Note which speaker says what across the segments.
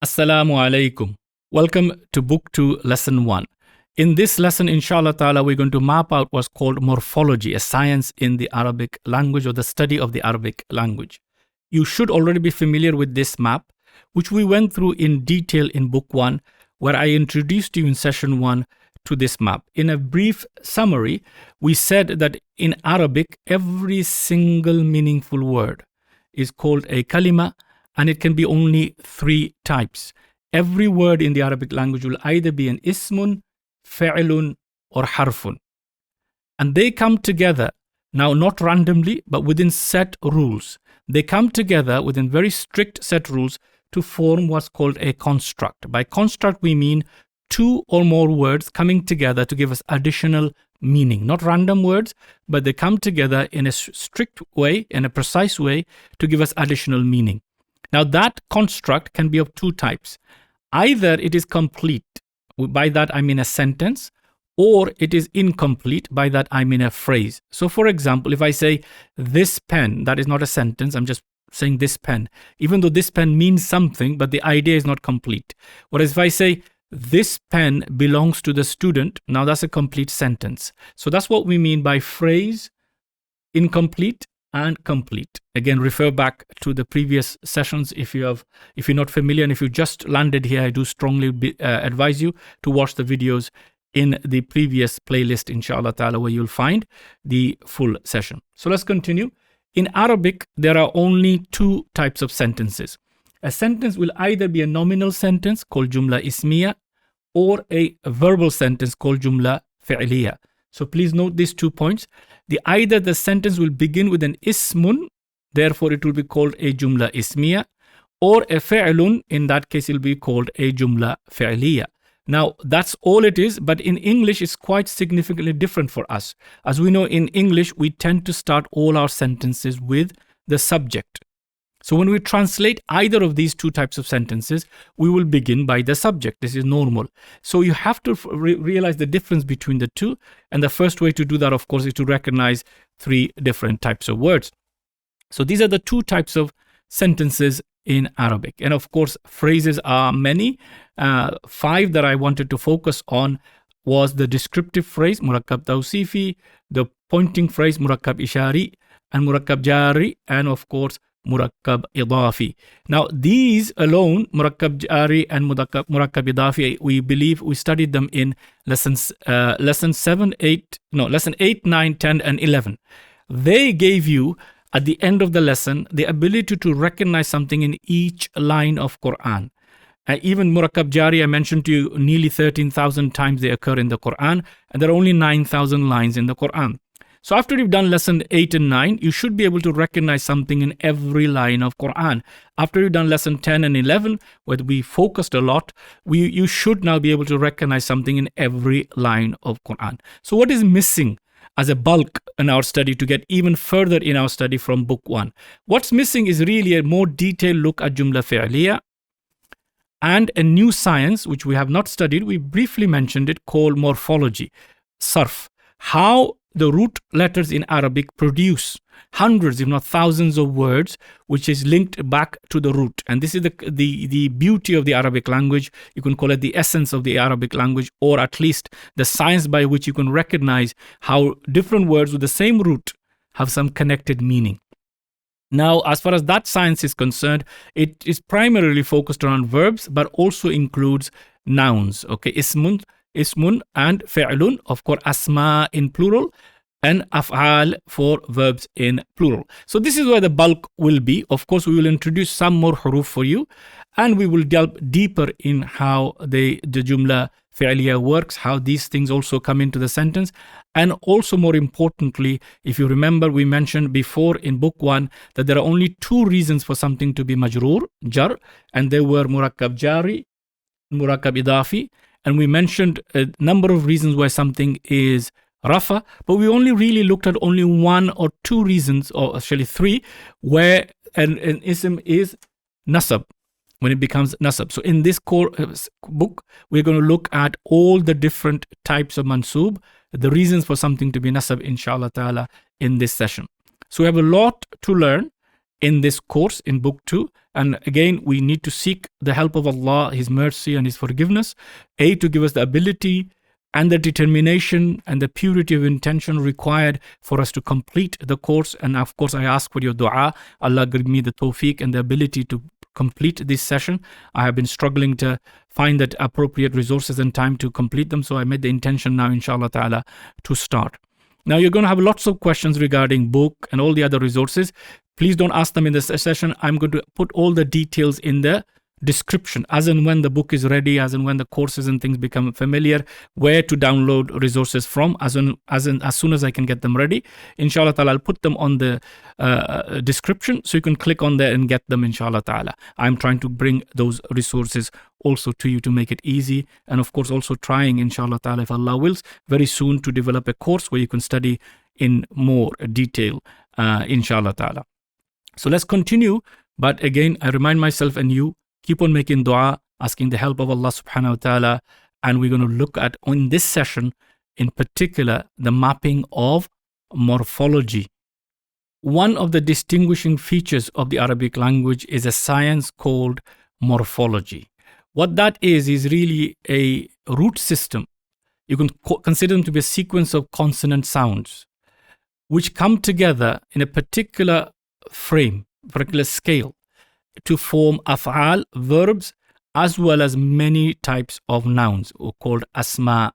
Speaker 1: Assalamu alaikum. Welcome to Book 2, Lesson 1. In this lesson, inshallah ta'ala, we're going to map out what's called morphology, a science in the Arabic language or the study of the Arabic language. You should already be familiar with this map, which we went through in detail in Book 1, where I introduced you in Session 1 to this map. In a brief summary, we said that in Arabic, every single meaningful word is called a kalima, and it can be only three types. Every word in the Arabic language will either be an ismun, fi'lun, or harfun. And they come together, now not randomly, but within set rules. They come together within very strict set rules to form what's called a construct. By construct, we mean two or more words coming together to give us additional meaning. Not random words, but they come together in a strict way, in a precise way, to give us additional meaning. Now, that construct can be of two types. Either it is complete, by that I mean a sentence, or it is incomplete, by that I mean a phrase. So, for example, if I say, this pen, that is not a sentence, I'm just saying this pen. Even though this pen means something, but the idea is not complete. Whereas if I say, this pen belongs to the student, now that's a complete sentence. So that's what we mean by phrase, incomplete, and complete. Again, refer back to the previous sessions if you're not familiar, and if you just landed here, I do strongly advise you to watch the videos in the previous playlist, inshallah ta'ala, where you'll find the full session. So let's continue. In Arabic, there are only two types of sentences. A sentence will either be a nominal sentence called jumla ismiya or a verbal sentence called jumla fi'liya. So please note these 2 points. Either the sentence will begin with an ismun, therefore it will be called a jumla ismiya, or a fi'lun, in that case it will be called a jumla fi'liya. Now that's all it is, but in English it's quite significantly different for us. As we know, in English we tend to start all our sentences with the subject. So when we translate either of these two types of sentences, we will begin by the subject. This is normal. So you have to realize the difference between the two. And the first way to do that, of course, is to recognize three different types of words. So these are the two types of sentences in Arabic. And of course, phrases are many. 5 that I wanted to focus on was the descriptive phrase, murakkab tawsifi, the pointing phrase, murakkab ishari, and murakkab jari, and of course, murakkab idafi. Now, these alone, murakkab jari and murakkab idafi, we believe we studied them in lesson 8, 9, 10, and 11. They gave you, at the end of the lesson, the ability to recognize something in each line of Quran. Even murakkab jari, I mentioned to you, nearly 13,000 times they occur in the Quran, and there are only 9,000 lines in the Quran. So after you've done lesson 8 and 9, you should be able to recognize something in every line of Quran. After you've done lesson 10 and 11, where we focused a lot, you should now be able to recognize something in every line of Quran. So what is missing as a bulk in our study to get even further in our study from book 1? What's missing is really a more detailed look at jumla fi'liya and a new science, which we have not studied. We briefly mentioned it, called morphology, sarf. How the root letters in Arabic produce hundreds, if not thousands of words, which is linked back to the root. And this is the beauty of the Arabic language. You can call it the essence of the Arabic language, or at least the science by which you can recognize how different words with the same root have some connected meaning. Now, as far as that science is concerned, it is primarily focused around verbs, but also includes nouns. Okay, ismun and fi'lun, of course, asma in plural, and af'al for verbs in plural. So this is where the bulk will be. Of course, we will introduce some more huruf for you, and we will delve deeper in how the jumla fi'liya works, how these things also come into the sentence. And also, more importantly, if you remember, we mentioned before in book 1 that there are only 2 reasons for something to be majroor, jar, and they were murakkab jari, murakkab idafi. And we mentioned a number of reasons why something is rafa, but we only really looked at only 1 or 2 reasons, or actually 3, where an ism is nasab, when it becomes nasab. So in this core book, we're going to look at all the different types of mansub, the reasons for something to be nasab, inshallah ta'ala, in this session. So we have a lot to learn in this course in book 2, And again, we need to seek the help of Allah, His mercy and His forgiveness, to give us the ability and the determination and the purity of intention required for us to complete the course. And of course, I ask for your dua. Allah give me the tawfiq and the ability to complete this session. I have been struggling to find that appropriate resources and time to complete them. So I made the intention now, inshallah ta'ala, to start. Now, you're going to have lots of questions regarding book and all the other resources. Please don't ask them in this session. I'm going to put all the details in the description as and when the book is ready, as and when the courses and things become familiar, where to download resources from, as soon as I can get them ready. Inshallah ta'ala, I'll put them on the description, so you can click on there and get them, inshallah ta'ala. I'm trying to bring those resources also to you to make it easy, and of course also trying, inshallah ta'ala, if Allah wills, very soon to develop a course where you can study in more detail, inshallah ta'ala. So let's continue, but again, I remind myself and you, keep on making dua, asking the help of Allah subhanahu wa ta'ala. And we're going to look at, in this session, in particular, the mapping of morphology. One of the distinguishing features of the Arabic language is a science called morphology. What that is really a root system. You can consider them to be a sequence of consonant sounds, which come together in a particular frame, particular scale, to form af'al, verbs, as well as many types of nouns called asma.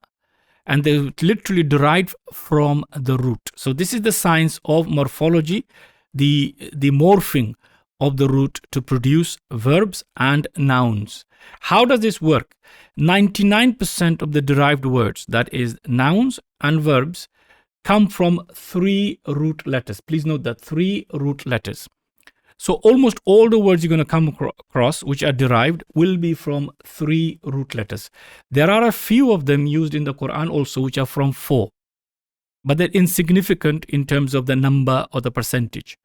Speaker 1: And they literally derived from the root. So this is the science of morphology, the morphing of the root to produce verbs and nouns. How does this work? 99% of the derived words, that is nouns and verbs, come from 3 root letters. Please note that 3 root letters. So almost all the words you're going to come across which are derived will be from 3 root letters. There are a few of them used in the Quran also which are from 4. But they're insignificant in terms of the number or the percentage.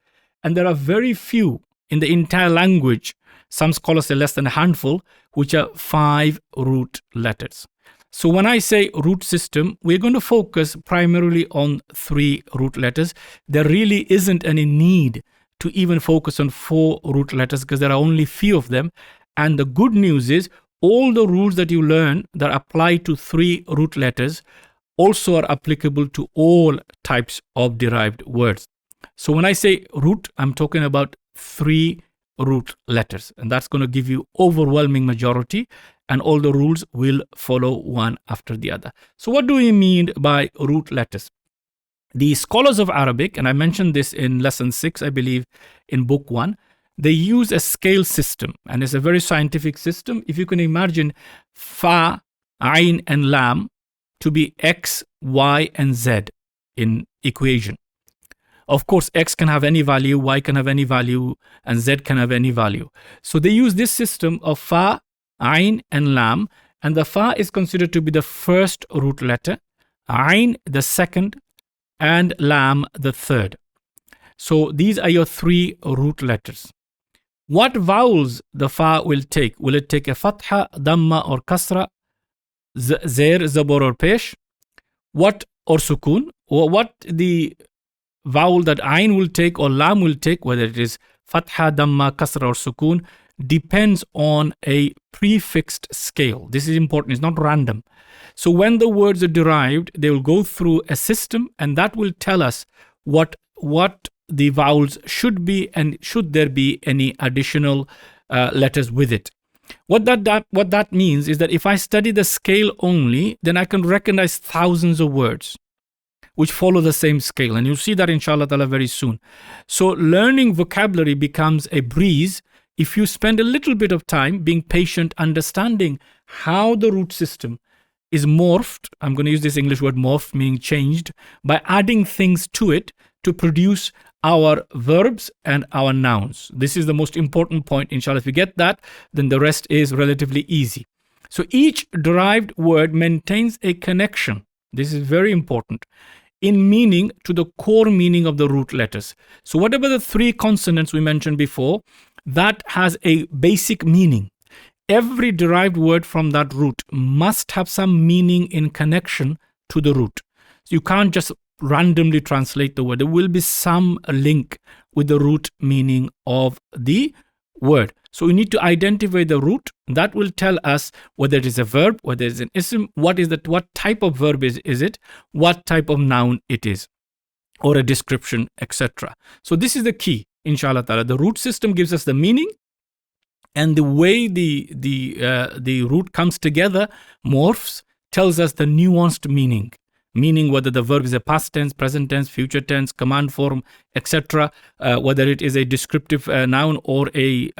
Speaker 1: And there are very few in the entire language, some scholars say less than a handful, which are 5 root letters. So when I say root system, we're going to focus primarily on 3 root letters. There really isn't any need to even focus on 4 root letters because there are only few of them. And the good news is all the rules that you learn that apply to 3 root letters also are applicable to all types of derived words. So when I say root, I'm talking about 3 root letters, and that's going to give you overwhelming majority, and all the rules will follow one after the other. So what do we mean by root letters? The scholars of Arabic, and I mentioned this in lesson 6, I believe, in book 1, they use a scale system, and it's a very scientific system. If you can imagine fa, ayn, and lam to be x, y, and z in equation. Of course, x can have any value, y can have any value, and z can have any value. So they use this system of fa, ayn, and lam, and the fa is considered to be the first root letter, ayn the second, and lam the third. So these are your 3 root letters. What vowels the fa will take? Will it take a fatha, damma, or kasra, zair, zabur, or pesh? What, or sukun? Or what the vowel that ayn will take or lam will take, whether it is fatha, damma, kasra, or sukun, depends on a prefixed scale. This is important, it's not random. So when the words are derived, they will go through a system, and that will tell us what the vowels should be and should there be any additional letters with it. What that means is that if I study the scale only, then I can recognize thousands of words which follow the same scale. And you'll see that inshallah ta'ala very soon. So learning vocabulary becomes a breeze if you spend a little bit of time being patient, understanding how the root system is morphed. I'm going to use this English word morphed, meaning changed, by adding things to it to produce our verbs and our nouns. This is the most important point, inshallah. If you get that, then the rest is relatively easy. So each derived word maintains a connection. This is very important in meaning to the core meaning of the root letters. So whatever the 3 consonants we mentioned before, that has a basic meaning. Every derived word from that root must have some meaning in connection to the root. So you can't just randomly translate the word. There will be some link with the root meaning of the word. So we need to identify the root. That will tell us whether it is a verb, whether it is an ism, what type of verb is it, what type of noun it is, or a description, etc. So this is the key, inshallah ta'ala. The root system gives us the meaning, and the way the root comes together, morphs, tells us the nuanced meaning whether the verb is a past tense, present tense, future tense, command form, etc., whether it is a descriptive noun or a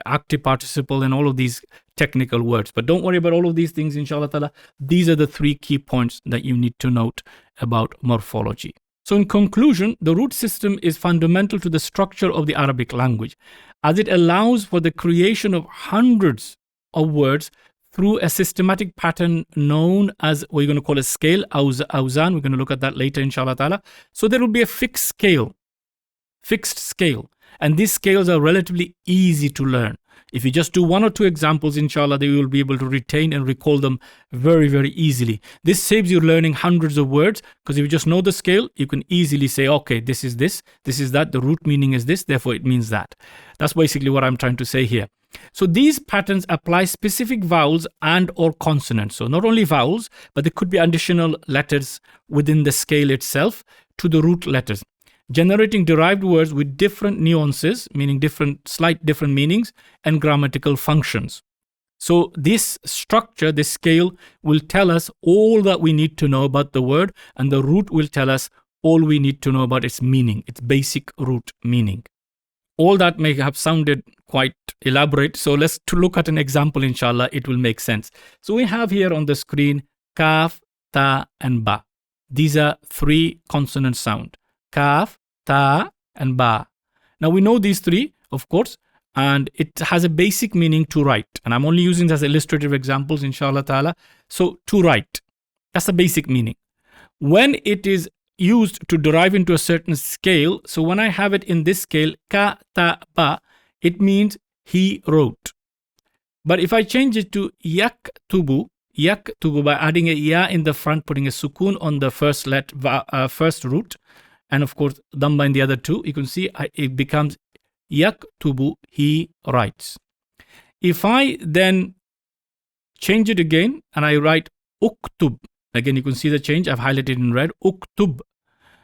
Speaker 1: active participle, and all of these technical words. But don't worry about all of these things, inshallah ta'ala. These are the 3 key points that you need to note about morphology. So in conclusion, the root system is fundamental to the structure of the Arabic language, as it allows for the creation of hundreds of words through a systematic pattern known as, we're going to call a scale, awzan. We're going to look at that later, inshallah ta'ala. So there will be a fixed scale. And these scales are relatively easy to learn. If you just do 1 or 2 examples, inshallah, then you will be able to retain and recall them very, very easily. This saves you learning hundreds of words, because if you just know the scale, you can easily say, okay, this is that, the root meaning is this, therefore it means that. That's basically what I'm trying to say here. So these patterns apply specific vowels and or consonants. So not only vowels, but there could be additional letters within the scale itself to the root letters, generating derived words with different nuances, meaning slight different meanings, and grammatical functions. So this structure, this scale, will tell us all that we need to know about the word, and the root will tell us all we need to know about its meaning, its basic root meaning. All that may have sounded quite elaborate, so let's look at an example, inshallah, it will make sense. So we have here on the screen kaf, ta, and ba. These are 3 consonant sound. Kaf, ta, and ba. Now we know these 3, of course, and it has a basic meaning to write. And I'm only using this as illustrative examples, inshallah ta'ala. So to write, that's the basic meaning. When it is used to derive into a certain scale, so when I have it in this scale, ka, ta, ba, it means he wrote. But if I change it to yaktubu by adding a ya in the front, putting a sukun on the first root, and of course dhamma in the other 2, you can see it becomes yaktubu, he writes. If I then change it again and I write uktub, again you can see the change, I've highlighted in red, uktub.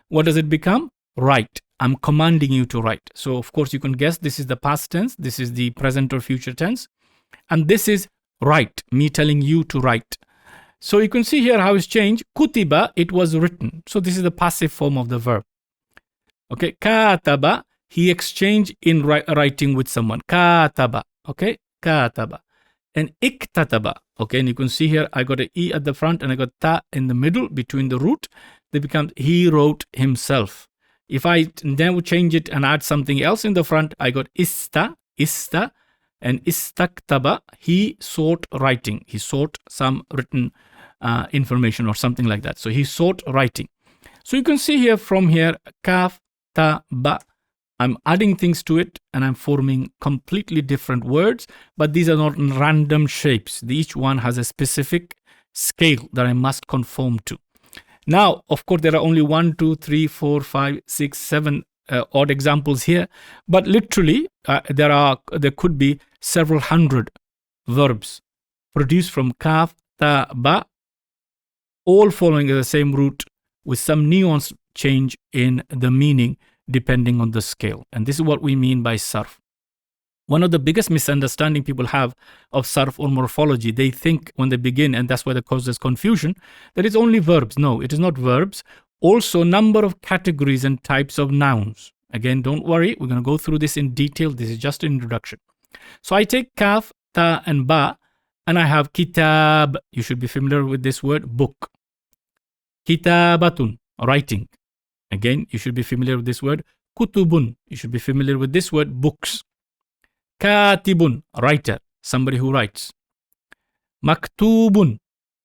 Speaker 1: What does it become? Write. I'm commanding you to write. So of course you can guess this is the past tense, this is the present or future tense, and this is write, me telling you to write. So you can see here how it's changed. Kutiba, it was written. So this is the passive form of the verb. Okay, kataba, he exchanged in writing with someone. Kataba, okay, kataba. And iktataba, okay, and you can see here I got an e at the front and I got ta in the middle between the root. They become he wrote himself. If I now change it and add something else in the front, I got ista, and istaktaba, he sought writing. He sought some written information or something like that. So he sought writing. So you can see here from here, kaf, ta, ba, I'm adding things to it and I'm forming completely different words, but these are not random shapes. Each one has a specific scale that I must conform to. Now, of course, there are only 1, 2, 3, 4, 5, 6, 7 odd examples here, but literally there could be several hundred verbs produced from kaf, ta, ba, all following the same root with some nuance change in the meaning depending on the scale. And this is what we mean by sarf. One of the biggest misunderstanding people have of sarf or morphology, they think when they begin, and that's why that causes confusion, that it's only verbs. No, it is not verbs. Also, number of categories and types of nouns. Again, don't worry, we're going to go through this in detail. This is just an introduction. So I take kaf, ta, and ba, and I have kitab. You should be familiar with this word, book. Kitabatun, writing. Again, you should be familiar with this word. Kutubun, you should be familiar with this word, books. Katibun, writer, somebody who writes. Maktubun,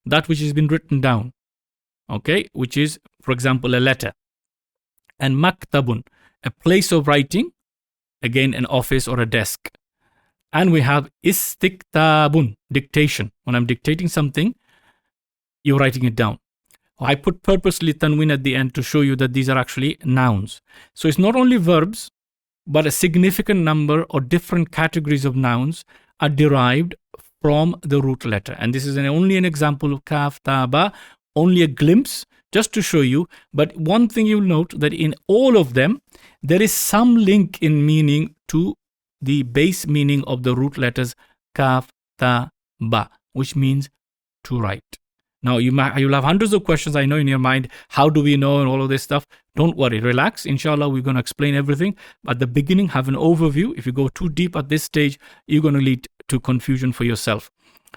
Speaker 1: that which has been written down. Okay, which is, for example, a letter. And maktabun, a place of writing, again, an office or a desk. And we have istiktabun, dictation. When I'm dictating something, you're writing it down. I put purposely tanween at the end to show you that these are actually nouns. So it's not only verbs, but a significant number or different categories of nouns are derived from the root letter. And this is only an example of kaf, ta, ba, only a glimpse just to show you. But one thing you'll note that in all of them, there is some link in meaning to the base meaning of the root letters kaf, ta, ba, which means to write. Now, you'll have hundreds of questions, I know, in your mind. How do we know and all of this stuff? Don't worry. Relax. Inshallah, we're going to explain everything. At the beginning, have an overview. If you go too deep at this stage, you're going to lead to confusion for yourself.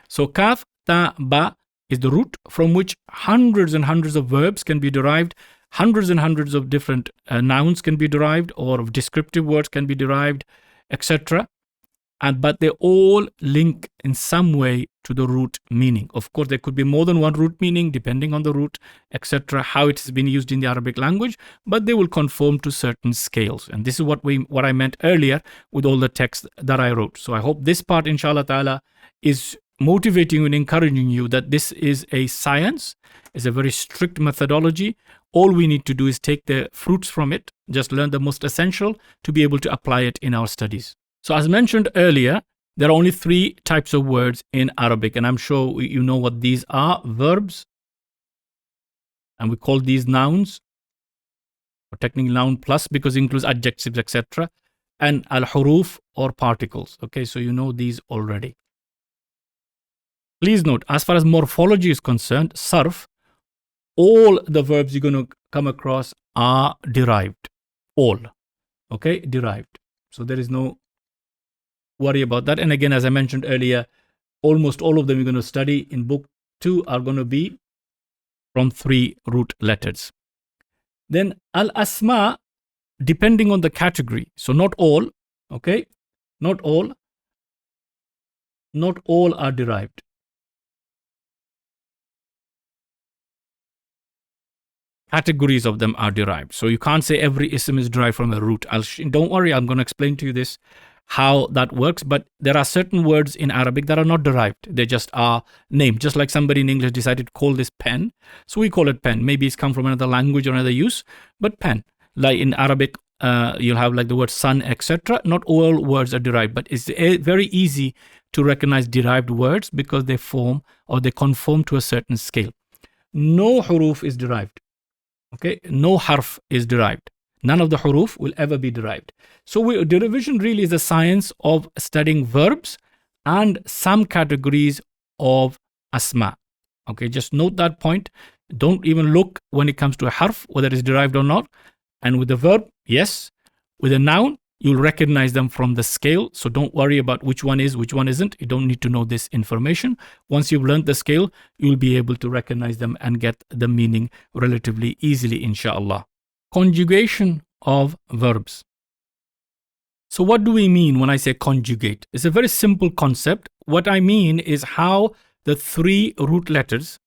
Speaker 1: So, kaf, ta, ba is the root from which hundreds and hundreds of verbs can be derived. Hundreds and hundreds of different nouns can be derived, or of descriptive words can be derived, etc. But they all link in some way to the root meaning. Of course, there could be more than one root meaning depending on the root, etc., how it has been used in the Arabic language, but they will conform to certain scales. And this is what I meant earlier with all the text that I wrote. So I hope this part, inshallah ta'ala, is motivating and encouraging you that this is a science, is a very strict methodology. All we need to do is take the fruits from it, just learn the most essential to be able to apply it in our studies. So as mentioned earlier, there are only 3 types of words in Arabic, and I'm sure you know what these are. Verbs, and we call these nouns, or technically noun plus because it includes adjectives, etc. And al-huruf, or particles. Okay, so you know these already. Please note, as far as morphology is concerned, sarf, all the verbs you're going to come across are derived. All. Okay, derived. So there is no worry about that. And again, as I mentioned earlier, almost all of them you're going to study in book 2 are going to be from 3 root letters. Then al-asma, depending on the category. So not all, okay? Not all are derived. Categories of them are derived. So you can't say every ism is derived from a root. Don't worry, I'm going to explain to you this, how that works. But there are certain words in Arabic that are not derived. They just are named. Just like somebody in English decided to call this pen. So we call it pen. Maybe it's come from another language or another use, but pen. Like in Arabic, you'll have like the word sun, etc. Not all words are derived, but it's very easy to recognize derived words because they form or they conform to a certain scale. No huruf is derived. Okay, no harf is derived. None of the huruf will ever be derived. So derivation really is a science of studying verbs and some categories of asma. Okay, just note that point. Don't even look when it comes to a harf, whether it's derived or not. And with the verb, yes. With a noun, you'll recognize them from the scale. So don't worry about which one is, which one isn't. You don't need to know this information. Once you've learned the scale, you'll be able to recognize them and get the meaning relatively easily, inshallah. Conjugation of verbs. So what do we mean when I say conjugate? It's a very simple concept. What I mean is how the 3 root letters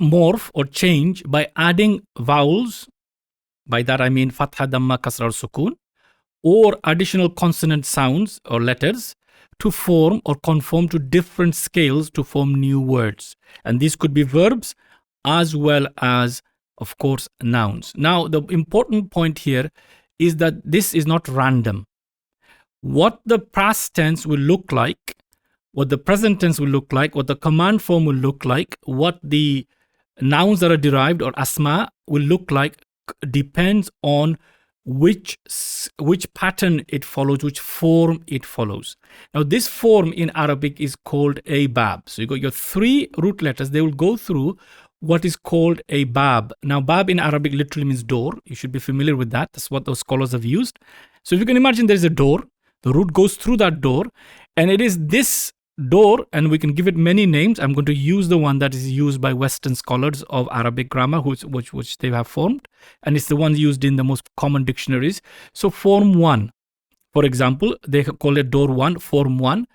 Speaker 1: morph or change by adding vowels. By that I mean fatha, damma, kasra, or sukun, or additional consonant sounds or letters to form or conform to different scales to form new words. And these could be verbs as well as, of course, nouns. Now, the important point here is that this is not random. What the past tense will look like, what the present tense will look like, what the command form will look like, what the nouns that are derived or asma will look like depends on which pattern it follows, which form it follows. Now, this form in Arabic is called a bab. So you got your 3 root letters. They will go through what is called a bab. Now, bab in Arabic literally means door. You should be familiar with that. That's what those scholars have used. So if you can imagine there's a door, the root goes through that door, and it is this door, and we can give it many names. I'm going to use the one that is used by Western scholars of Arabic grammar, which they have formed, and it's the one used in the most common dictionaries. So form 1, for example, they call it door 1, form 1.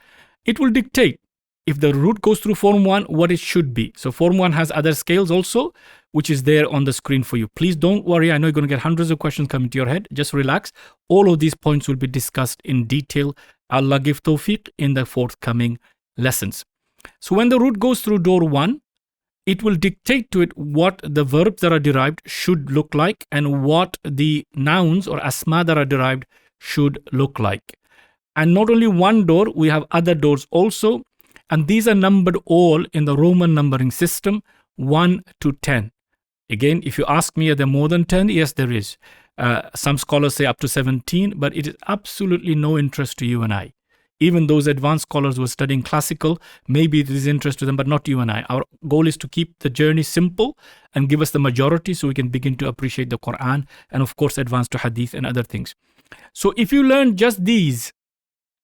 Speaker 1: It will dictate, if the root goes through form 1, what it should be. So form 1 has other scales also, which is there on the screen for you. Please don't worry. I know you're going to get hundreds of questions coming to your head. Just relax. All of these points will be discussed in detail. Allah give tawfiq in the forthcoming lessons. So when the root goes through door 1, it will dictate to it what the verbs that are derived should look like and what the nouns or asma that are derived should look like. And not only one door, we have other doors also. And these are numbered all in the Roman numbering system, 1 to 10. Again, if you ask me, are there more than 10? Yes, there is. Some scholars say up to 17, but it is absolutely no interest to you and I. Even those advanced scholars who are studying classical, maybe it is interest to them, but not you and I. Our goal is to keep the journey simple and give us the majority so we can begin to appreciate the Quran and, of course, advance to hadith and other things. So if you learn just these,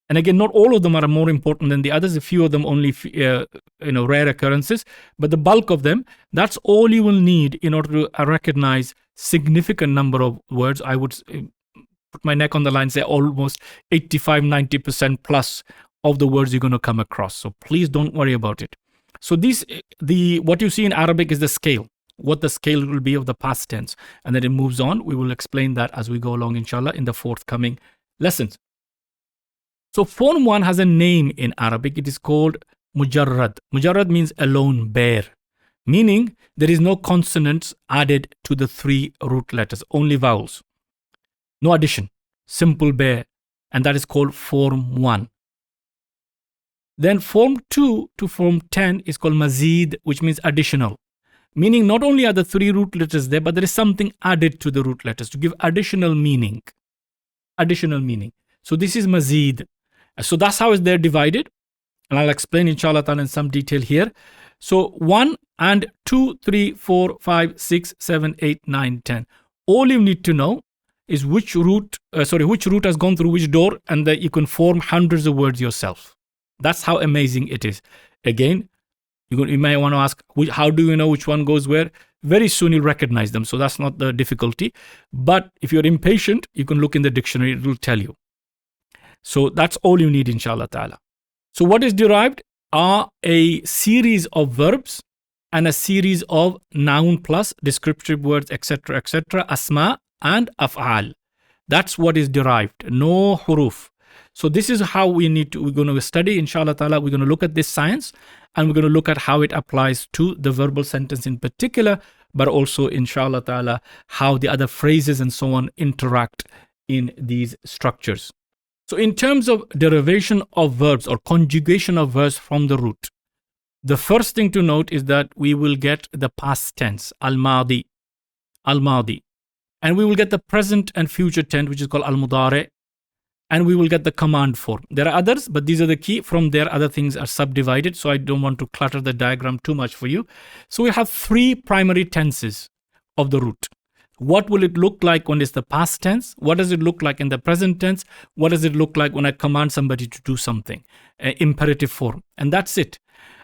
Speaker 1: and again, not all of them are more important than the others. A few of them only, rare occurrences. But the bulk of them, that's all you will need in order to recognize significant number of words. I would put my neck on the line, say almost 85-90% plus of the words you're going to come across. So please don't worry about it. So what you see in Arabic is the scale, what the scale will be of the past tense. And then it moves on. We will explain that as we go along, inshallah, in the forthcoming lessons. So form 1 has a name in Arabic. It is called mujarrad. Mujarrad means alone, bare. Meaning there is no consonants added to the 3 root letters, only vowels. No addition, simple bare. And that is called form 1. Then form 2 to form 10 is called mazid, which means additional. Meaning not only are the 3 root letters there, but there is something added to the root letters to give additional meaning. Additional meaning. So this is mazid. So that's how they're divided. And I'll explain inshallah ta'ala in some detail here. So 1 and 2, 3, 4, 5, 6, 7, 8, 9, 10. All you need to know is which root has gone through which door, and that you can form hundreds of words yourself. That's how amazing it is. Again, you may want to ask, how do you know which one goes where? Very soon you'll recognize them. So that's not the difficulty. But if you're impatient, you can look in the dictionary. It will tell you. So that's all you need, inshallah ta'ala. So what is derived are a series of verbs and a series of noun plus descriptive words, etc., etc., asma and af'al. That's what is derived. No huruf. So this is how we're going to study, inshallah ta'ala. We're going to look at this science and we're going to look at how it applies to the verbal sentence in particular, but also, inshallah ta'ala, how the other phrases and so on interact in these structures. So in terms of derivation of verbs or conjugation of verbs from the root, the first thing to note is that we will get the past tense, al-madi, and we will get the present and future tense, which is called al-mudari, and we will get the command form. There are others, but these are the key. From there, other things are subdivided, so I don't want to clutter the diagram too much for you. So we have 3 primary tenses of the root. What will it look like when it's the past tense? What does it look like in the present tense? What does it look like when I command somebody to do something? Imperative form. And that's it.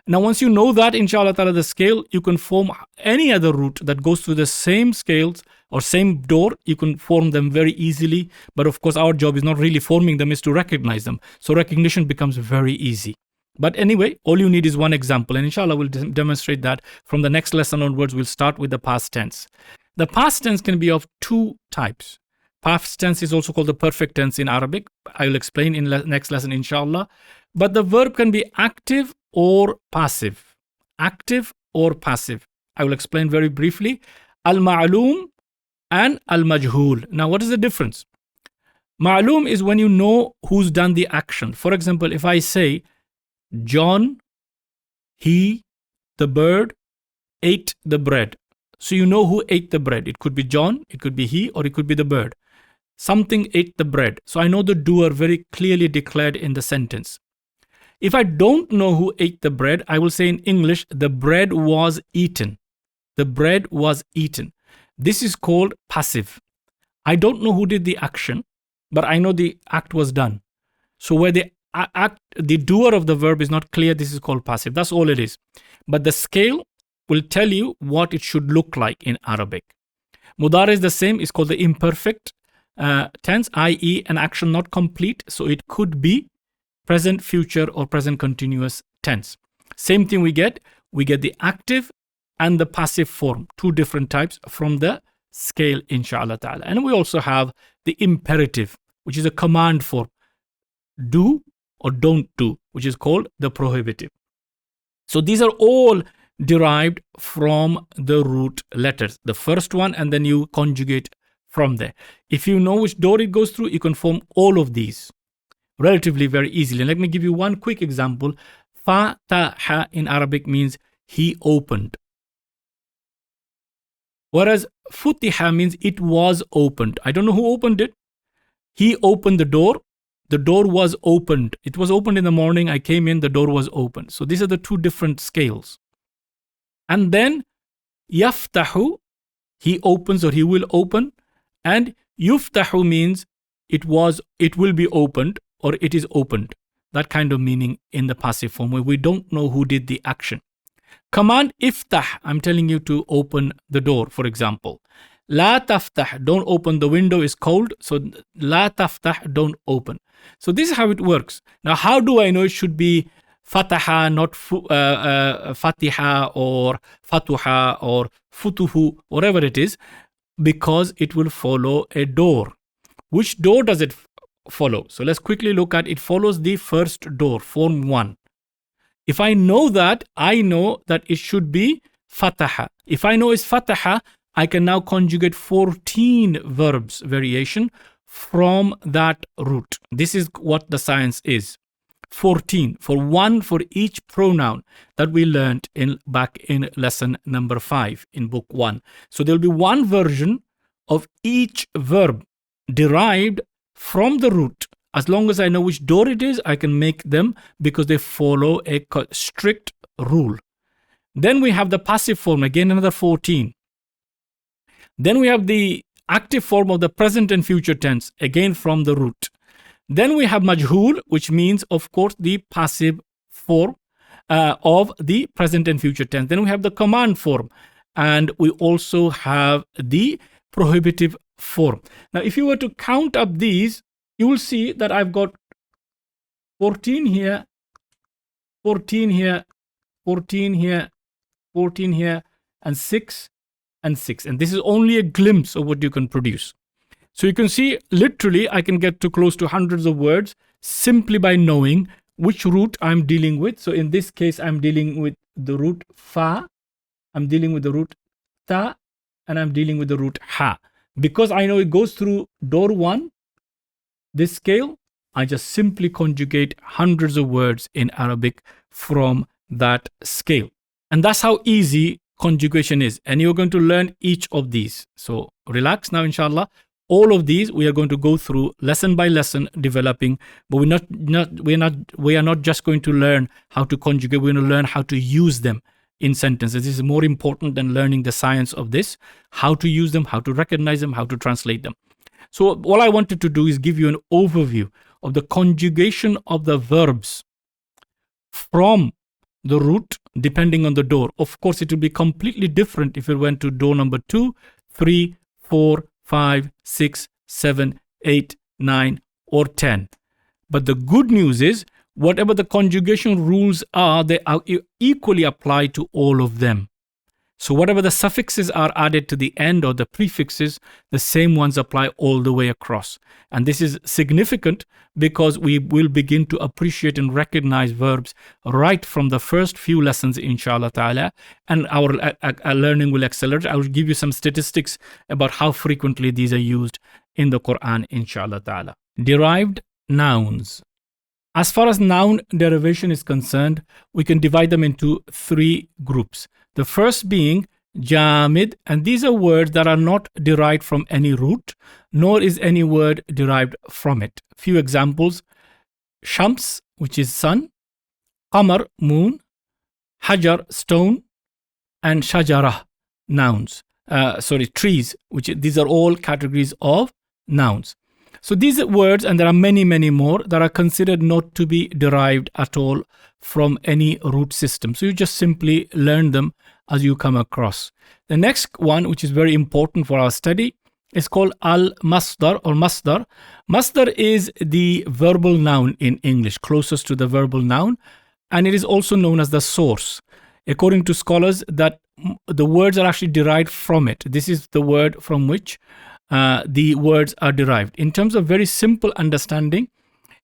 Speaker 1: Now, once you know that, inshallah ta'ala, the scale, you can form any other root that goes through the same scales or same door. You can form them very easily. But of course, our job is not really forming them, is to recognize them. So recognition becomes very easy. But anyway, all you need is one example. And inshallah, we'll demonstrate that. From the next lesson onwards, we'll start with the past tense. The past tense can be of 2 types. Past tense is also called the perfect tense in Arabic. I will explain in next lesson, inshallah. But the verb can be active or passive. Active or passive. I will explain very briefly. Al-ma'loom and al-majhul. Now, what is the difference? Ma'loom is when you know who's done the action. For example, if I say, John, he, the bird, ate the bread. So you know who ate the bread. It could be John, it could be he, or it could be the bird. Something ate the bread. So I know the doer very clearly declared in the sentence. If I don't know who ate the bread, I will say in English, the bread was eaten. The bread was eaten. This is called passive. I don't know who did the action, but I know the act was done. So where the doer of the verb is not clear, this is called passive. That's all it is. But the scale will tell you what it should look like in Arabic. Mudari is the same. It's called the imperfect tense, i.e. an action not complete. So it could be present, future, or present continuous tense. Same thing we get the active and the passive form, 2 different types from the scale, inshallah ta'ala. And we also have the imperative, which is a command form. Do or don't do, which is called the prohibitive. So these are all derived from the root letters. The first one, and then you conjugate from there. If you know which door it goes through, you can form all of these relatively very easily. Let me give you one quick example. Fataha in Arabic means he opened. Whereas futiha means it was opened. I don't know who opened it. He opened the door. The door was opened. It was opened in the morning. I came in, the door was open. So these are the two different scales. And then yaftahu, he opens or he will open. And yuftahu means it will be opened or it is opened. That kind of meaning in the passive form where we don't know who did the action. Command iftah, I'm telling you to open the door, for example. La taftah, don't open, the window is cold. So la taftah, don't open. So this is how it works. Now, how do I know it should be fataha, not fatiha or fatuha or futuhu, whatever it is, because it will follow a door. Which door does it follow? So let's quickly look at it. Follows the first door, form 1. If I know that, I know that it should be fataha. If I know it's fataha, I can now conjugate 14 verbs variation from that root. This is what the science is. 14 for one for each pronoun that we learned back in lesson number 5 in book 1. So there will be one version of each verb derived from the root. As long as I know which door it is, I can make them because they follow a strict rule. Then we have the passive form, again another 14. Then we have the active form of the present and future tense, again from the root. Then we have majhul, which means, of course, the passive form of the present and future tense. Then we have the command form, and we also have the prohibitive form. Now, if you were to count up these, you will see that I've got 14 here, 14 here, 14 here, 14 here, and 6 and 6. And this is only a glimpse of what you can produce. So you can see, literally, I can get to close to hundreds of words simply by knowing which root I'm dealing with. So in this case, I'm dealing with the root fa, I'm dealing with the root ta, and I'm dealing with the root ha. Because I know it goes through door 1, this scale, I just simply conjugate hundreds of words in Arabic from that scale. And that's how easy conjugation is. And you're going to learn each of these. So relax now, inshallah. All of these we are going to go through lesson by lesson, developing. But we are not just going to learn how to conjugate. We're going to learn how to use them in sentences. This is more important than learning the science of this. How to use them, how to recognize them, how to translate them. So all I wanted to do is give you an overview of the conjugation of the verbs from the root depending on the door. Of course, it will be completely different if it went to door number 2, 3, 4, 5, 6, 7, 8, 9, or 10. But the good news is, whatever the conjugation rules are, they are equally applied to all of them. So whatever the suffixes are added to the end or the prefixes, the same ones apply all the way across. And this is significant because we will begin to appreciate and recognize verbs right from the first few lessons, inshallah ta'ala, and our learning will accelerate. I will give you some statistics about how frequently these are used in the Quran, inshallah ta'ala. Derived nouns. As far as noun derivation is concerned, we can divide them into 3 groups. The first being jamid, and these are words that are not derived from any root, nor is any word derived from it. Few examples: shams, which is sun; qamar, moon; hajar, stone; and shajarah, nouns. Trees, these are all categories of nouns. So these words, and there are many, many more, that are considered not to be derived at all from any root system. So you just simply learn them as you come across. The next one, which is very important for our study, is called al-masdar or masdar. Masdar is the verbal noun in English, closest to the verbal noun, and it is also known as the source. According to scholars, that the words are actually derived from it. This is the word from which the words are derived. In terms of very simple understanding,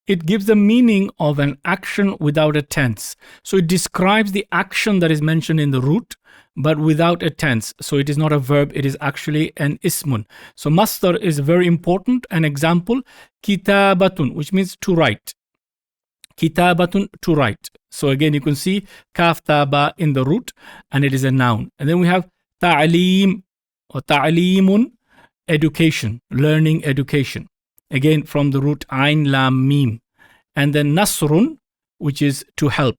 Speaker 1: it gives the meaning of an action without a tense. So it describes the action that is mentioned in the root, but without a tense. So it is not a verb, it is actually an ismun. So masdar is very important. An example, kitabatun, which means to write. Kitabatun, to write. So again, you can see kaf ta ba in the root, and it is a noun. And then we have ta'aleem or ta'aleemun, education, learning, education. Again, from the root ain lam mim. And then nasrun, which is to help.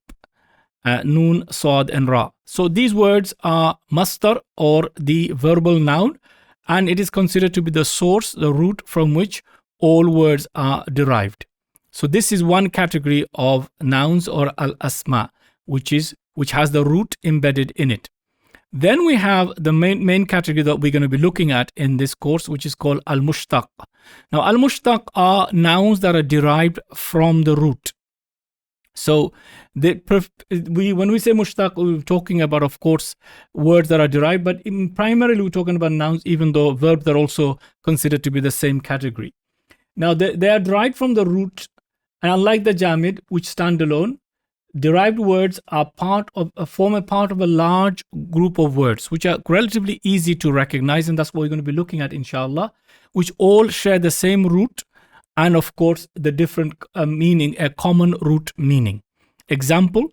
Speaker 1: Noon, sad, and ra. So these words are masdar or the verbal noun, and it is considered to be the source, the root from which all words are derived. So this is one category of nouns or al-asma, which has the root embedded in it. Then we have the main category that we're going to be looking at in this course, which is called al-mushtaq. Now, al-mushtaq are nouns that are derived from the root. So when we say mushtaq, we're talking about, of course, words that are derived, but primarily we're talking about nouns, even though verbs are also considered to be the same category. Now, they are derived from the root, and unlike the jamid, which stand alone, derived words are form a part of a large group of words, which are relatively easy to recognize, and that's what we're going to be looking at, inshallah, which all share the same root, and of course, the different meaning, a common root meaning. Example,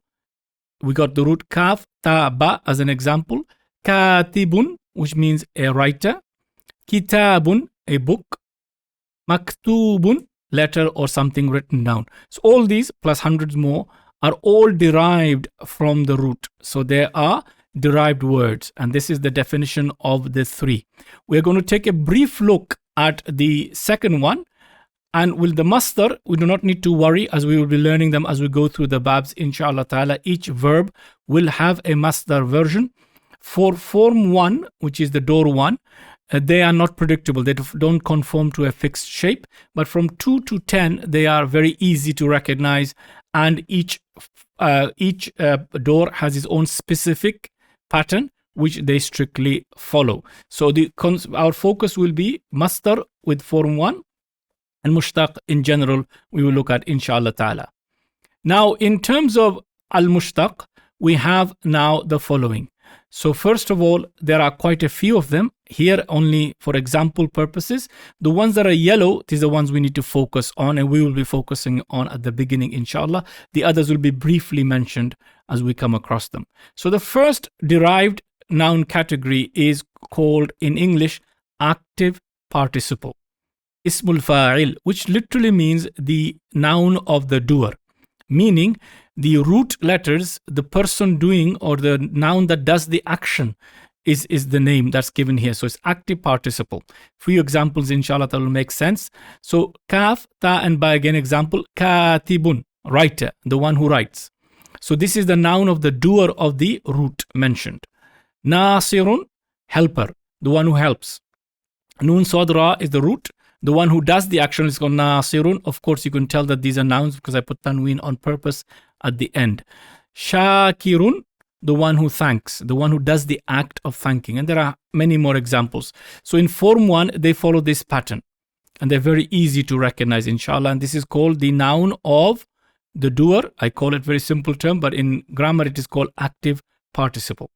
Speaker 1: we got the root kaf, ta, ba as an example. Katibun, which means a writer. Kitabun, a book. Maktubun, letter or something written down. So all these, plus hundreds more, are all derived from the root. So they are derived words, and this is the definition of the three. We're going to take a brief look at the second one. And with the masdar, we do not need to worry, as we will be learning them as we go through the babs, inshallah ta'ala. Each verb will have a masdar version. For form 1, which is the door 1, they are not predictable. They don't conform to a fixed shape. But from 2 to 10, they are very easy to recognize. And each door has its own specific pattern, which they strictly follow. So our focus will be masdar with form 1. And mushtaq in general, we will look at, inshallah ta'ala. Now, in terms of al-mushtaq, we have now the following. So first of all, there are quite a few of them. Here only for example purposes. The ones that are yellow, these are the ones we need to focus on, and we will be focusing on at the beginning, inshallah. The others will be briefly mentioned as we come across them. So the first derived noun category is called in English active participle. Ismul fa'il, which literally means the noun of the doer, meaning the root letters, the person doing or the noun that does the action is the name that's given here. So it's active participle. Few examples, inshallah, that will make sense. So kaf, ta, and ba, again example, katibun, writer, the one who writes. So this is the noun of the doer of the root mentioned. Nasirun, helper, the one who helps. Nun sadra is the root. The one who does the action is called nasirun. Of course, you can tell that these are nouns because I put tanween on purpose at the end. Shakirun, the one who thanks, the one who does the act of thanking. And there are many more examples. So in form 1, they follow this pattern. And they're very easy to recognize, inshallah. And this is called the noun of the doer. I call it very simple term, but in grammar, it is called active participle.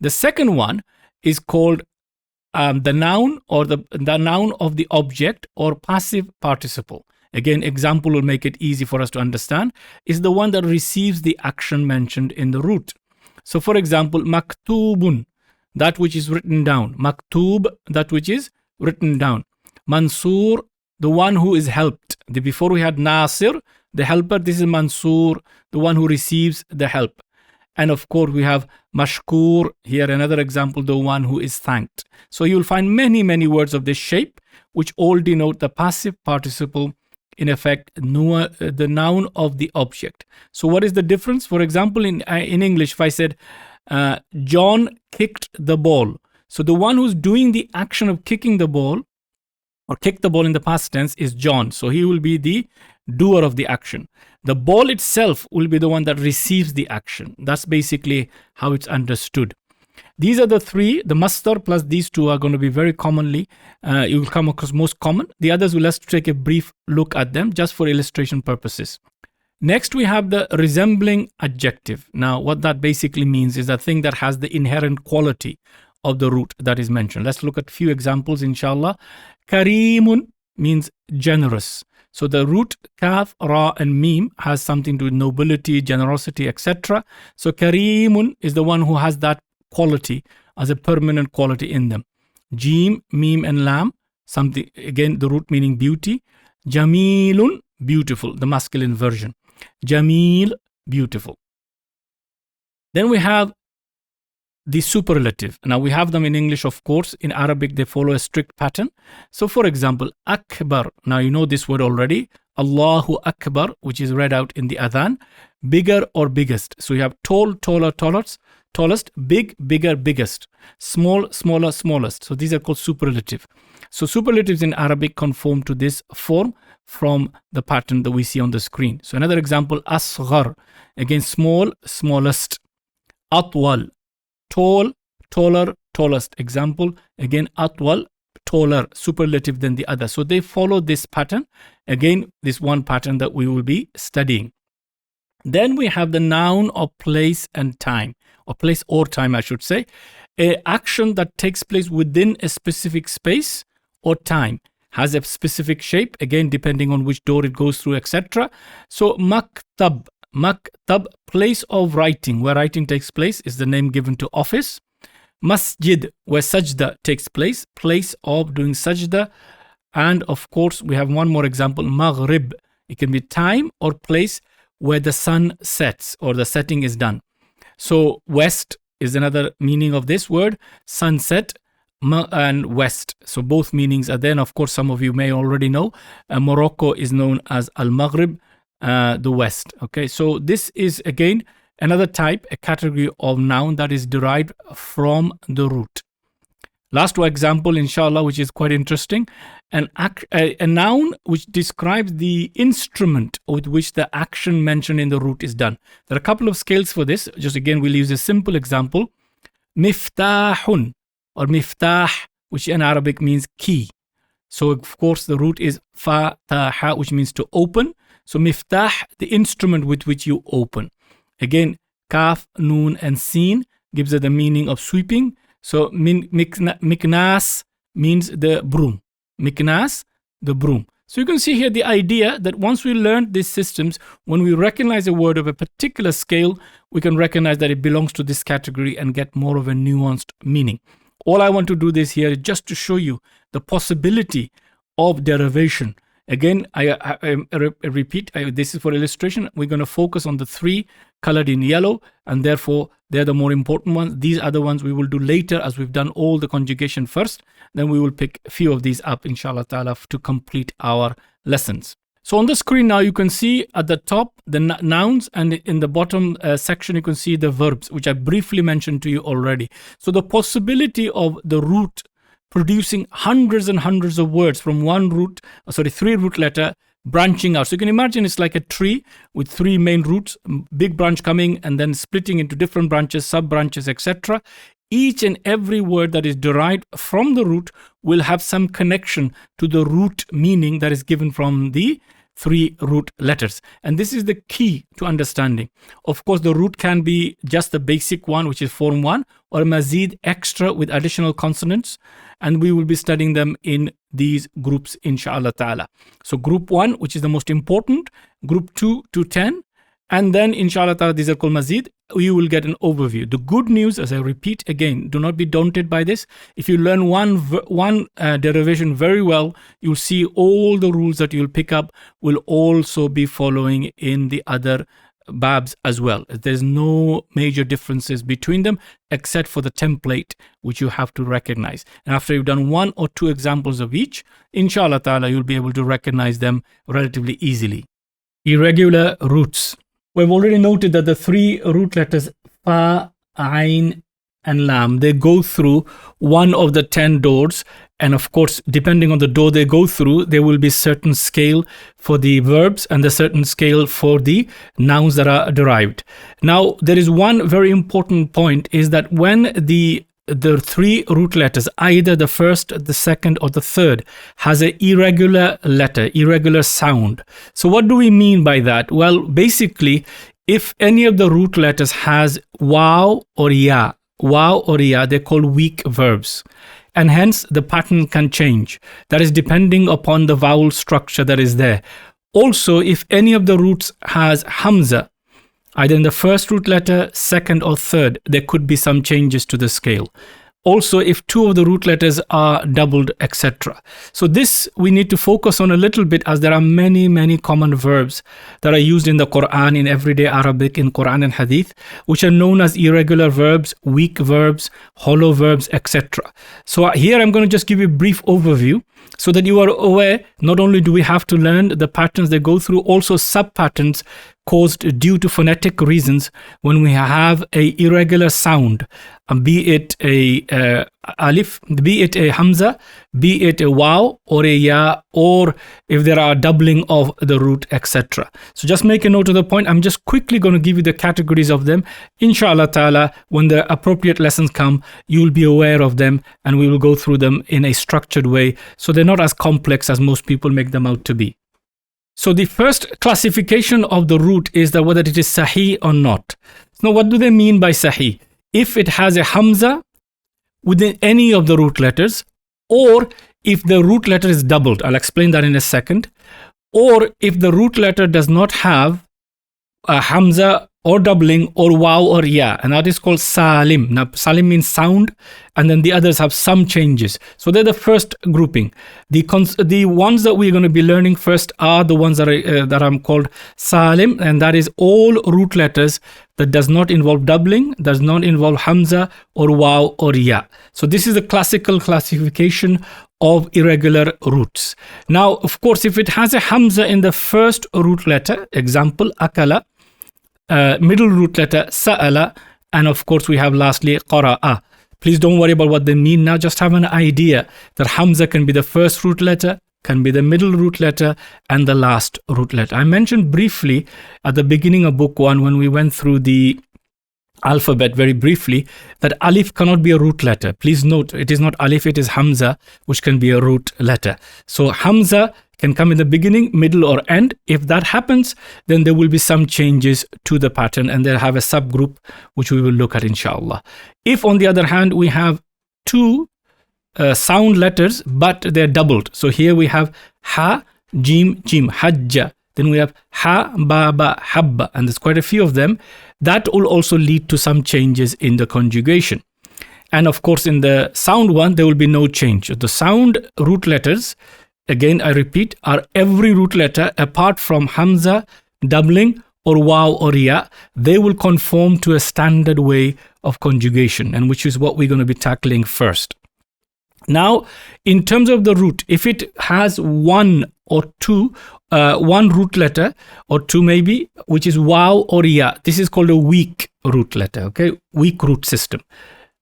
Speaker 1: The second one is called the noun or the noun of the object or passive participle. Again, example will make it easy for us to understand, is the one that receives the action mentioned in the root. So for example, maktubun, that which is written down. Maktub, that which is written down. Mansur, the one who is helped. Before we had Nasir, the helper. This is Mansur, the one who receives the help. And of course, we have mashkur, here another example, the one who is thanked. So you'll find many, many words of this shape, which all denote the passive participle, in effect, the noun of the object. So what is the difference? For example, in English, if I said, John kicked the ball. So the one who's doing the action of kicking the ball, or kick the ball in the past tense, is John. So he will be the doer of the action. The ball itself will be the one that receives the action. That's basically how it's understood. These are the three. The masdar plus these two are going to be very commonly, you will come across most common. The others, let's take a brief look at them just for illustration purposes. Next, we have the resembling adjective. Now, what that basically means is a thing that has the inherent quality of the root that is mentioned. Let's look at a few examples, inshallah. Kareemun means generous. So the root kaf, ra, and mim has something to do with nobility, generosity, etc. So kareemun is the one who has that quality as a permanent quality in them. Jim, mim, and lam, something, again, the root meaning beauty. Jamilun, beautiful, the masculine version. Jamil, beautiful. Then we have the superlative. Now we have them in English, of course. In Arabic, they follow a strict pattern. So for example, akbar. Now you know this word already. Allahu Akbar, which is read out in the adhan. Bigger or biggest. So you have tall, taller, tallest, big, bigger, biggest. Small, smaller, smallest. So these are called superlative. So superlatives in Arabic conform to this form from the pattern that we see on the screen. So another example, asghar. Again, small, smallest. Atwal. Tall, taller, tallest. Example, again, atwal, taller, superlative than the other. So they follow this pattern. Again, this one pattern that we will be studying. Then we have the noun of place and time, or place or time, I should say. An action that takes place within a specific space or time, has a specific shape, again, depending on which door it goes through, etc. So maktab, place of writing, where writing takes place, is the name given to office. Masjid, where sajda takes place of doing sajda. And of course, we have one more example, maghrib. It can be time or place where the sun sets or the setting is done. So west is another meaning of this word, sunset and west. So both meanings are there. And of course, some of you may already know, Morocco is known as Al-Maghrib, the west. Okay, so this is again another type, a category of noun that is derived from the root. Last example, inshallah, which is quite interesting, a noun which describes the instrument with which the action mentioned in the root is done. There are a couple of scales for this. Just again, we'll use a simple example. Miftahun, or miftah, which in Arabic means key. So of course the root is fataha, which means to open. So miftah, the instrument with which you open. Again, kaf, noon, and sin gives it the meaning of sweeping. So miknas means the broom. Miknas, the broom. So you can see here the idea that once we learn these systems, when we recognize a word of a particular scale, we can recognize that it belongs to this category and get more of a nuanced meaning. All I want to do this here is just to show you the possibility of derivation. Again, I repeat, this is for illustration. We're going to focus on the three colored in yellow, and therefore they're the more important ones. These other ones we will do later, as we've done all the conjugation first. Then we will pick a few of these up, inshallah ta'ala, to complete our lessons. So on the screen now, you can see at the top the nouns, and in the bottom section you can see the verbs, which I briefly mentioned to you already. So the possibility of the root producing hundreds and hundreds of words from three root letter branching out. So you can imagine it's like a tree with three main roots, big branch coming and then splitting into different branches, sub-branches, etc. Each and every word that is derived from the root will have some connection to the root meaning that is given from the three root letters. And this is the key to understanding. Of course, the root can be just the basic one, which is form 1, or mazid, extra with additional consonants. And we will be studying them in these groups, inshallah ta'ala. So group 1, which is the most important, group 2 to 10, and then inshallah ta'ala, these are called mazid. You will get an overview. The good news, as I repeat again, do not be daunted by this. If you learn one derivation very well, you'll see all the rules that you'll pick up will also be following in the other babs as well. There's no major differences between them except for the template, which you have to recognize. And after you've done 1 or 2 examples of each, inshallah ta'ala, you'll be able to recognize them relatively easily. Irregular roots. We've already noted that the 3 root letters fa, ain, and lam, they go through one of the 10 doors, And of course, depending on the door they go through, there will be certain scale for the verbs and a certain scale for the nouns that are derived. Now, there is one very important point, is that when the three root letters, either the first, the second, or the third, has an irregular letter, irregular sound. So what do we mean by that? Well, basically, if any of the root letters has wow or ya, they're called weak verbs. And hence the pattern can change. That is depending upon the vowel structure that is there. Also, if any of the roots has hamza, either in the first root letter, second or third, there could be some changes to the scale. Also, if two of the root letters are doubled, etc. So this we need to focus on a little bit, as there are many common verbs that are used in the Quran, in everyday Arabic, in Quran and Hadith, which are known as irregular verbs, weak verbs, hollow verbs, etc. So here I'm going to just give you a brief overview so that you are aware, not only do we have to learn the patterns they go through, also sub-patterns caused due to phonetic reasons when we have a irregular sound, be it a alif, be it a hamza, be it a waw or a ya, or if there are doubling of the root, etc. So just make a note of the point. I'm just quickly going to give you the categories of them. Inshallah ta'ala, when the appropriate lessons come, you will be aware of them and we will go through them in a structured way, so they're not as complex as most people make them out to be. So the first classification of the root is that whether it is sahih or not. Now, what do they mean by sahih? If it has a hamza within any of the root letters, or if the root letter is doubled, I'll explain that in a second, or if the root letter does not have a hamza or doubling or waw or ya, and that is called salim. Now, salim means sound, and then the others have some changes. So they're the first grouping. The ones that we're going to be learning first are the ones that are called salim, and that is all root letters that does not involve doubling, does not involve hamza or waw or ya. So this is the classical classification of irregular roots. Now, of course, if it has a hamza in the first root letter, example, akala, middle root letter, sa'ala, and of course we have lastly qara'a. Please don't worry about what they mean now, just have an idea that hamza can be the first root letter, can be the middle root letter, and the last root letter. I mentioned briefly at the beginning of book 1 when we went through the alphabet very briefly that alif cannot be a root letter. Please note, it is not alif, it is hamza, which can be a root letter. So hamza can come in the beginning, middle, or end. If that happens, then there will be some changes to the pattern, and they'll have a subgroup which we will look at inshallah. If on the other hand we have two sound letters but they're doubled, so here we have ha, jim, jim, hajja, then we have ha, ba, ba, habba, and there's quite a few of them. That will also lead to some changes in the conjugation. And of course, in the sound one, there will be no change. The sound root letters, again, I repeat, are every root letter apart from hamza, doubling, or waw or ya. They will conform to a standard way of conjugation, and which is what we're going to be tackling first. Now, in terms of the root, if it has one or two, one root letter or two maybe, which is waw or ya, this is called a weak root letter, okay? Weak root system.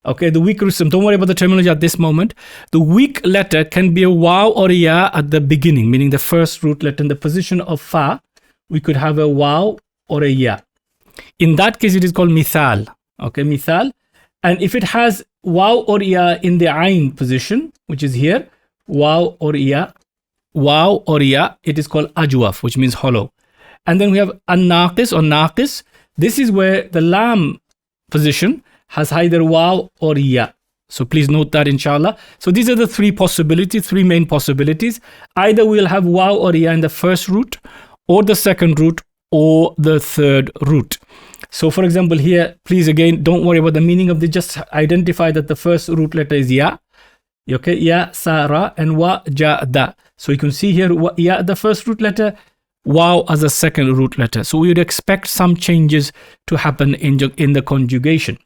Speaker 1: Okay, the weak root system, don't worry about the terminology at this moment. The weak letter can be a waw or ya at the beginning, meaning the first root letter in the position of fa, we could have a waw or a ya. In that case, it is called mithal, okay, mithal. And if it has waw or ya in the ayn position, which is here, waw or ya, it is called ajwaf, which means hollow. And then we have an-naqis or naqis. This is where the lam position has either waw or ya. So please note that inshallah. So these are the three main possibilities. Either we'll have waw or ya in the first root, or the second root, or the third root. So for example here, please again, don't worry about the meaning of this, just identify that the first root letter is ya. Okay, ya, sa, ra, and wa, ja, da. So you can see here, ya the first root letter, waw as the second root letter. So we would expect some changes to happen in the conjugation.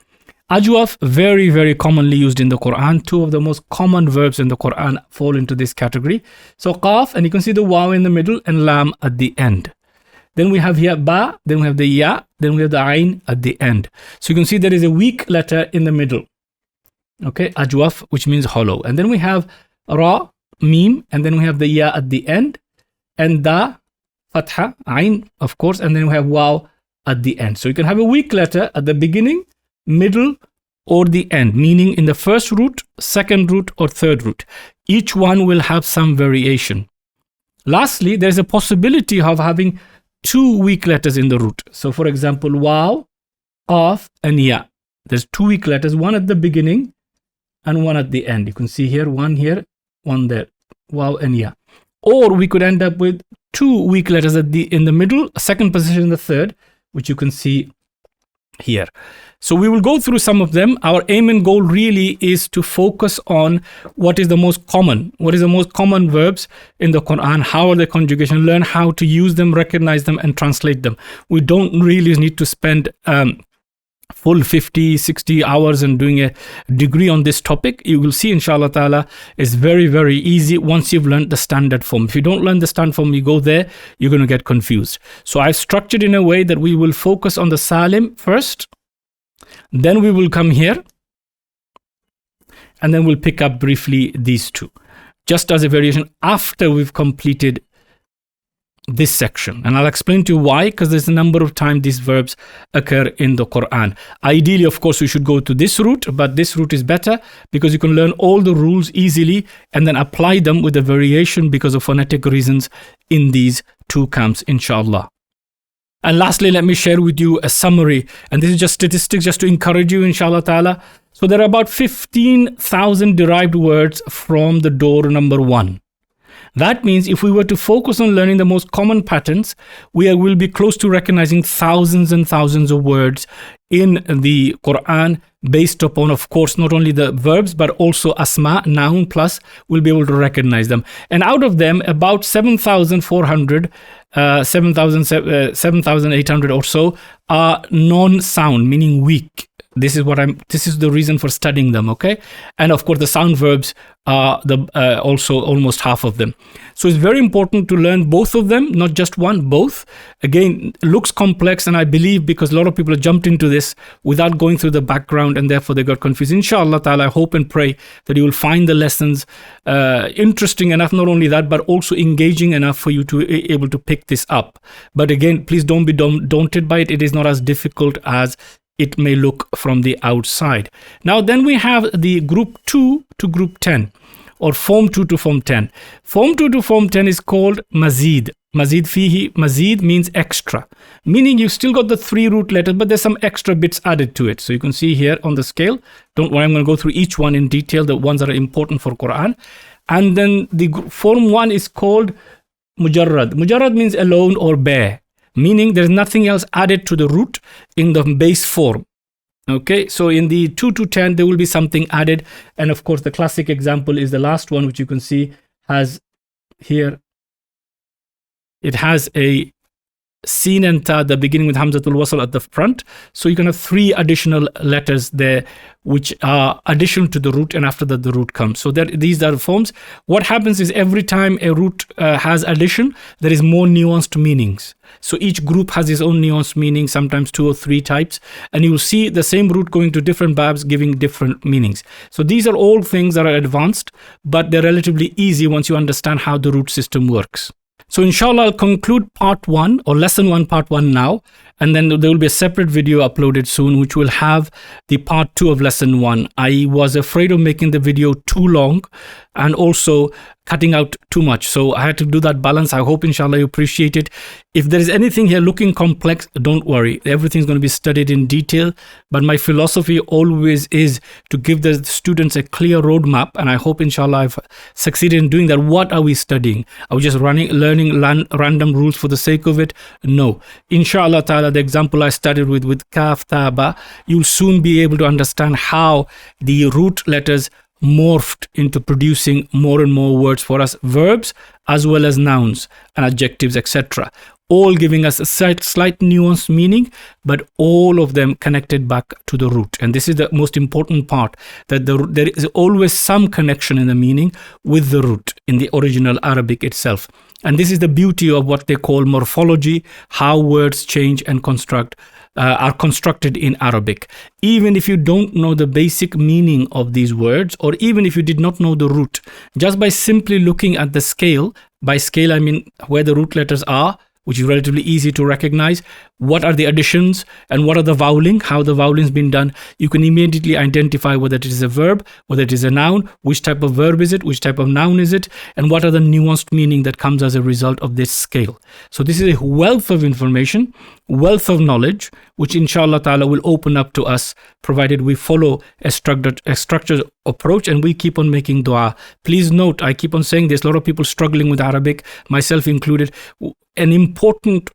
Speaker 1: Ajwaf, very, very commonly used in the Quran. Two of the most common verbs in the Quran fall into this category. So qaf, and you can see the waw in the middle and lam at the end. Then we have here ba, then we have the ya, then we have the ayn at the end. So you can see there is a weak letter in the middle. Okay, ajwaf, which means hollow. And then we have ra, mim, and then we have the ya at the end, and da, fatha, ain, of course, and then we have waw at the end. So you can have a weak letter at the beginning, middle, or the end, meaning in the first root, second root, or third root. Each one will have some variation. Lastly, there's a possibility of having two weak letters in the root. So for example, waw, qaf, and ya. There's two weak letters, one at the beginning and one at the end. You can see here, one there, waw and ya. Or we could end up with two weak letters in the middle, second position in the third, which you can see here. So we will go through some of them. Our aim and goal really is to focus on what is the most common verbs in the Quran, how are the conjugation, learn how to use them, recognize them, and translate them. We don't really need to spend full 50, 60 hours and doing a degree on this topic. You will see, inshallah ta'ala, is very, very easy once you've learned the standard form. If you don't learn the standard form, you go there, you're going to get confused. So I've structured in a way that we will focus on the Salim first, then we will come here, and then we'll pick up briefly these two, just as a variation after we've completed this section. And I'll explain to you why, because there's a number of times these verbs occur in the Quran. Ideally, of course, we should go to this route, but this route is better because you can learn all the rules easily and then apply them with a variation because of phonetic reasons in these two camps, inshallah. And lastly, let me share with you a summary, and this is just statistics just to encourage you, inshallah ta'ala. So there are about 15,000 derived words from the door number 1. That means if we were to focus on learning the most common patterns, we will be close to recognizing thousands and thousands of words in the Quran based upon, of course, not only the verbs, but also asma, noun, plus we'll be able to recognize them. And out of them, about 7,400, 7,800 or so are non-sound, meaning weak. This is the reason for studying them, okay? And of course, the sound verbs are also almost half of them. So it's very important to learn both of them, not just one, both. Again, looks complex, and I believe because a lot of people have jumped into this without going through the background, and therefore they got confused. Inshallah ta'ala, I hope and pray that you will find the lessons interesting enough, not only that, but also engaging enough for you to be able to pick this up. But again, please don't be daunted by it. It is not as difficult as it may look from the outside. Now then we have the group 2 to group 10, or form 2 to form 10. Form 2 to form 10 is called mazid. Mazid fihi, mazid means extra, meaning you've still got the 3 root letters, but there's some extra bits added to it. So you can see here on the scale, don't worry, I'm going to go through each one in detail, the ones that are important for Quran. And then the form 1 is called mujarrad. Mujarrad means alone or bare, meaning there's nothing else added to the root in the base form. Okay, so in the 2 to 10, there will be something added. And of course, the classic example is the last one, which you can see has here. It has a sin and ta, the beginning with Hamzatul Wasl at the front. So you can have 3 additional letters there, which are additional to the root, and after that the root comes. So these are the forms. What happens is every time a root has addition, there is more nuanced meanings. So each group has its own nuanced meaning, sometimes 2 or 3 types, and you will see the same root going to different babs giving different meanings. So these are all things that are advanced, but they're relatively easy once you understand how the root system works. So inshallah, I'll conclude part 1 or lesson 1, part 1 now, and then there will be a separate video uploaded soon, which will have the part 2 of lesson 1. I was afraid of making the video too long and also cutting out too much. So I had to do that balance. I hope inshallah you appreciate it. If there is anything here looking complex, don't worry. Everything's going to be studied in detail. But my philosophy always is to give the students a clear roadmap. And I hope inshallah I've succeeded in doing that. What are we studying? Are we just learning random rules for the sake of it? No. Inshallah ta'ala, the example I started with kaf, ta, ba, you'll soon be able to understand how the root letters morphed into producing more and more words for us, verbs as well as nouns and adjectives, etc., all giving us a slight nuanced meaning, but all of them connected back to the root. And this is the most important part, that there is always some connection in the meaning with the root in the original Arabic itself. And this is the beauty of what they call morphology, how words change and construct are constructed in Arabic. Even if you don't know the basic meaning of these words, or even if you did not know the root, just by simply looking at the scale, by scale I mean where the root letters are, which is relatively easy to recognize, what are the additions and what are the vowelling, how the vowelling's been done, you can immediately identify whether it is a verb, whether it is a noun, which type of verb is it, which type of noun is it, and what are the nuanced meaning that comes as a result of this scale. So this is a wealth of information, wealth of knowledge, which inshallah ta'ala will open up to us, provided we follow a structured approach and we keep on making dua. Please note, I keep on saying there's a lot of people struggling with Arabic, myself included. An important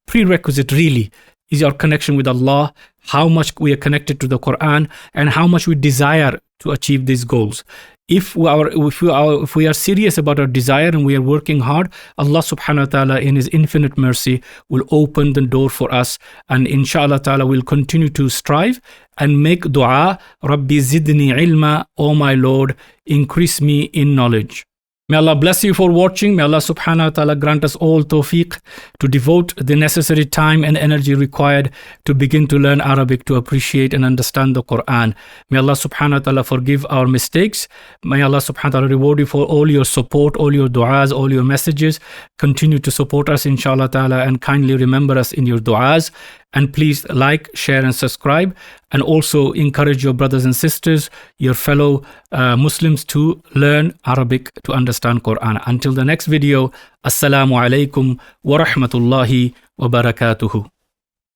Speaker 1: prerequisite really is our connection with Allah, how much we are connected to the Quran, and how much we desire to achieve these goals. If we are serious about our desire and we are working hard, Allah subhanahu wa ta'ala in His infinite mercy will open the door for us, and inshallah ta'ala will continue to strive and make dua, Rabbi zidni ilma, O my Lord, increase me in knowledge. May Allah bless you for watching. May Allah subhanahu wa ta'ala grant us all tawfiq to devote the necessary time and energy required to begin to learn Arabic, to appreciate and understand the Quran. May Allah subhanahu wa ta'ala forgive our mistakes. May Allah subhanahu wa ta'ala reward you for all your support, all your du'as, all your messages. Continue to support us inshallah ta'ala and kindly remember us in your du'as. And please like, share and subscribe, and also encourage your brothers and sisters, your fellow Muslims to learn Arabic, to understand Quran. Until the next video, Assalamu alaikum wa rahmatullahi wa barakatuhu.